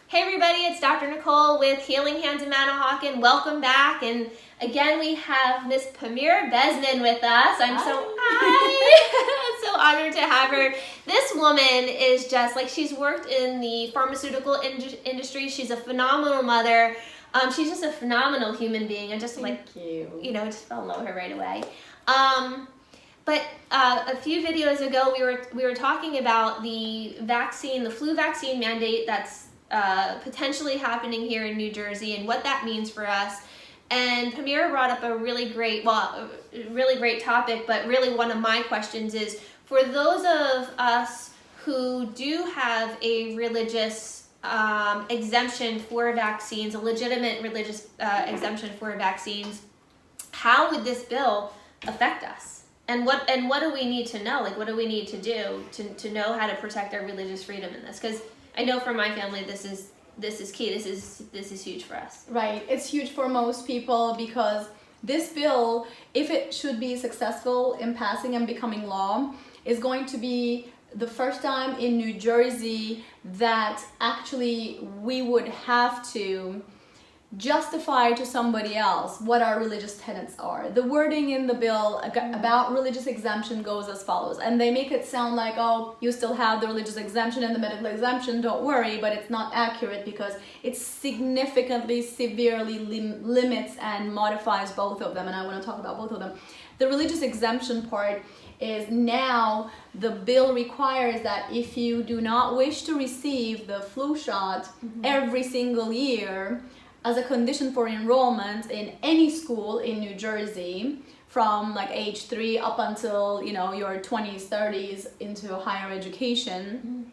Hey everybody, it's Dr. Nicole with Healing Hands in Manahawkin. Welcome back, and again we have Miss Pamira Besnan with us. I'm so honored to have her. This woman is just like, she's worked in the pharmaceutical industry. She's a phenomenal mother. She's just a phenomenal human being. I just just fell in love with her right away. But a few videos ago, we were talking about the flu vaccine mandate that's potentially happening here in New Jersey and what that means for us. And Pamira brought up a really great topic, but really one of my questions is, for those of us who do have a religious exemption for vaccines, a legitimate religious exemption for vaccines, how would this bill affect us? And what do we need to know? Like, what do we need to do to know how to protect our religious freedom in this? Because I know for my family, this is key. This is huge for us. Right. It's huge for most people because this bill, if it should be successful in passing and becoming law, is going to be the first time in New Jersey that actually we would have to justify to somebody else what our religious tenets are. The wording in the bill about religious exemption goes as follows, and they make it sound like, oh, you still have the religious exemption and the medical exemption, don't worry, but it's not accurate because it significantly, severely limits and modifies both of them, and I want to talk about both of them. The religious exemption part is now the bill requires that if you do not wish to receive the flu shot every single year, as a condition for enrollment in any school in New Jersey from like age 3 up until your 20s, 30s into higher education,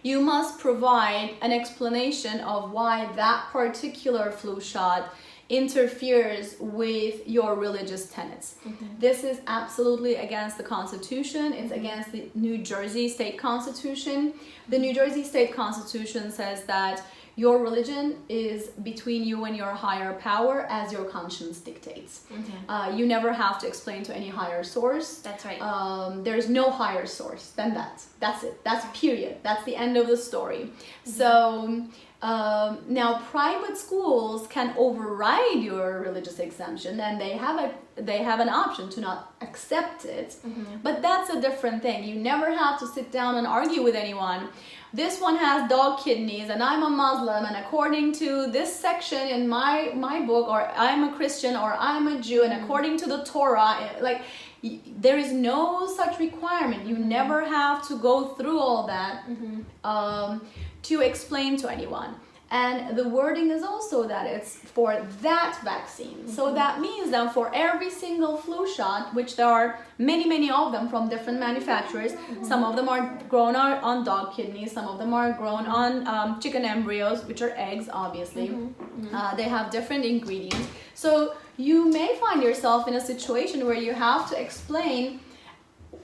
you must provide an explanation of why that particular flu shot interferes with your religious tenets. This is absolutely against the Constitution. It's against the New Jersey State Constitution. The New Jersey State Constitution says that your religion is between you and your higher power as your conscience dictates. You never have to explain to any higher source. That's right. There's no higher source than that. That's it. That's period. That's the end of the story. So now private schools can override your religious exemption, and they have an option to not accept it. But that's a different thing. You never have to sit down and argue with anyone. This one has dog kidneys and I'm a Muslim, and according to this section in my book, or I'm a Christian, or I'm a Jew, and according to the Torah, like, there is no such requirement. You never have to go through all that to explain to anyone. And the wording is also that it's for that vaccine. So that means that for every single flu shot, which there are many of them from different manufacturers, some of them are grown on dog kidneys, some of them are grown on chicken embryos, which are eggs, obviously. They have different ingredients. So you may find yourself in a situation where you have to explain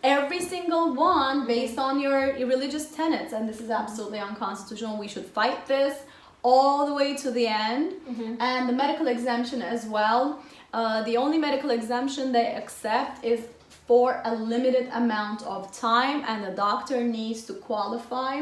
every single one based on your religious tenets, and this is absolutely unconstitutional. We should fight this all the way to the end. And the medical exemption as well. The only medical exemption they accept is for a limited amount of time, and the doctor needs to qualify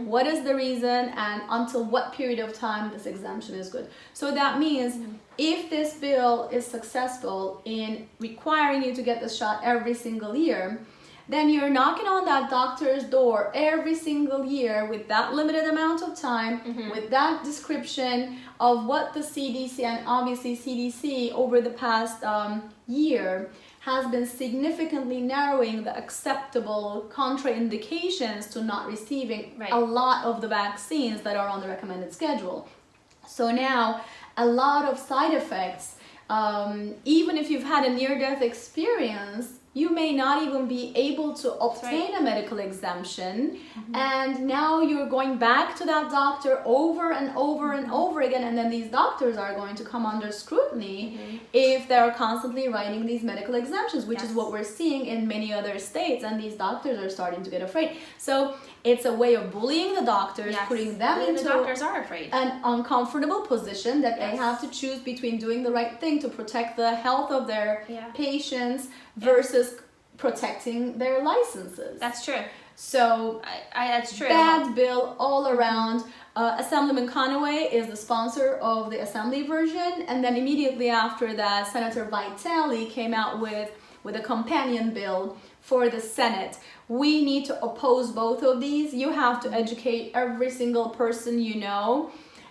what is the reason and until what period of time this exemption is good. So that means if this bill is successful in requiring you to get the shot every single year, then you're knocking on that doctor's door every single year with that limited amount of time, with that description of what the CDC, and obviously CDC over the past year has been significantly narrowing the acceptable contraindications to not receiving a lot of the vaccines that are on the recommended schedule. So now a lot of side effects, even if you've had a near-death experience, you may not even be able to obtain a medical exemption, and now you're going back to that doctor over and over and over again, and then these doctors are going to come under scrutiny if they're constantly writing these medical exemptions, which is what we're seeing in many other states, and these doctors are starting to get afraid. So it's a way of bullying the doctors, putting them into the doctors are afraid. An uncomfortable position that they have to choose between doing the right thing to protect the health of their patients versus protecting their licenses. That's true. So that's true. Bad bill all around. Assemblyman Conaway is the sponsor of the Assembly version, and then immediately after that, Senator Vitale came out with a companion bill for the Senate. We need to oppose both of these. You have to educate every single person you know,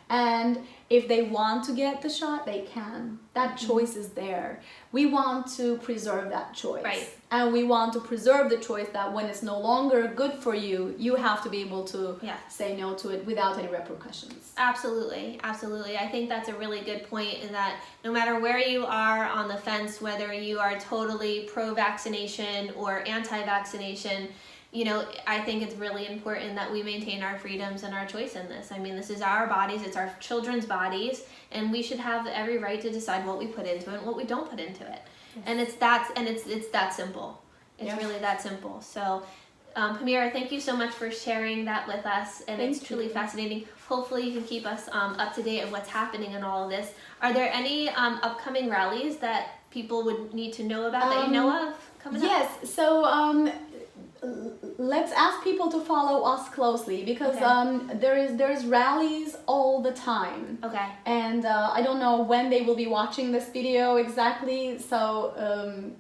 and if they want to get the shot, they can. That choice is there. We want to preserve that choice. Right. And we want to preserve the choice that when it's no longer good for you, you have to be able to say no to it without any repercussions. Absolutely, absolutely. I think that's a really good point, in that no matter where you are on the fence, whether you are totally pro-vaccination or anti-vaccination, you know, I think it's really important that we maintain our freedoms and our choice in this. I mean, this is our bodies, it's our children's bodies, and we should have every right to decide what we put into it and what we don't put into it. Yes. And it's that simple. It's really that simple. So, Pamira, thank you so much for sharing that with us, and it's truly fascinating. Hopefully you can keep us up to date of what's happening in all of this. Are there any upcoming rallies that people would need to know about that you know of coming up? Yes, so let's ask people to follow us closely, because there's rallies all the time. Okay. And I don't know when they will be watching this video exactly, so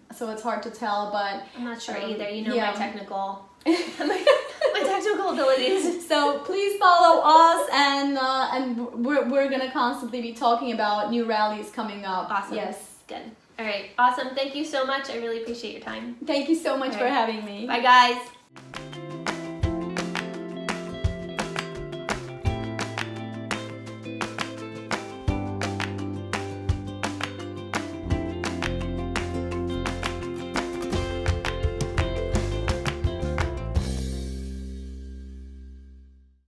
it's hard to tell, but I'm not sure either. You know, my technical abilities. So please follow us, and we're gonna constantly be talking about new rallies coming up. Awesome. Yes. Good. All right. Awesome. Thank you so much. I really appreciate your time. Thank you so much for having me. Bye, guys.